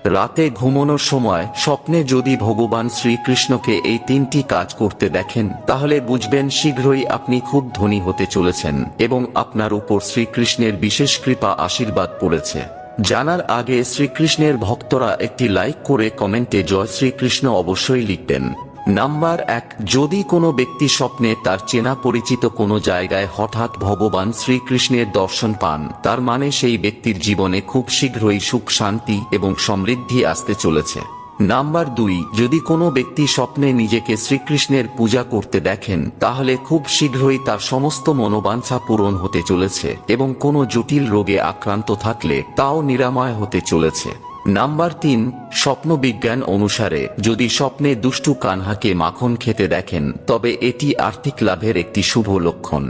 রাতে ঘুমানোর সময় স্বপ্নে যদি ভগবান শ্রীকৃষ্ণকে এই 3টি কাজ করতে দেখেন তাহলে বুঝবেন শীঘ্রই আপনি খুব ধনী হতে চলেছেন এবং আপনার উপর শ্রীকৃষ্ণের বিশেষ কৃপা আশীর্বাদ পড়েছে। জানার আগে শ্রীকৃষ্ণের ভক্তরা একটি লাইক করে কমেন্টে জয় শ্রীকৃষ্ণ অবশ্যই লিখবেন। নাম্বার 1, যদি কোনো ব্যক্তি স্বপ্নে তার চেনা পরিচিত কোনো জায়গায় হঠাৎ ভগবান শ্রীকৃষ্ণের দর্শন পান, তার মানে সেই ব্যক্তির জীবনে খুব শীঘ্রই সুখ শান্তি এবং সমৃদ্ধি আসতে চলেছে। নাম্বার 2, যদি কোনো ব্যক্তি স্বপ্নে নিজেকে শ্রীকৃষ্ণের পূজা করতে দেখেন তাহলে খুব শীঘ্রই তার সমস্ত মনোবাঞ্ছা পূরণ হতে চলেছে এবং কোনো জটিল রোগে আক্রান্ত থাকলে তাও নিরাময় হতে চলেছে। নাম্বার 3, স্বপ্নবিজ্ঞান অনুসারে যদি স্বপ্নে দুষ্টু কানহাকে মাখন খেতে দেখেন তবে এটি আর্থিক লাভের একটি শুভ লক্ষণ।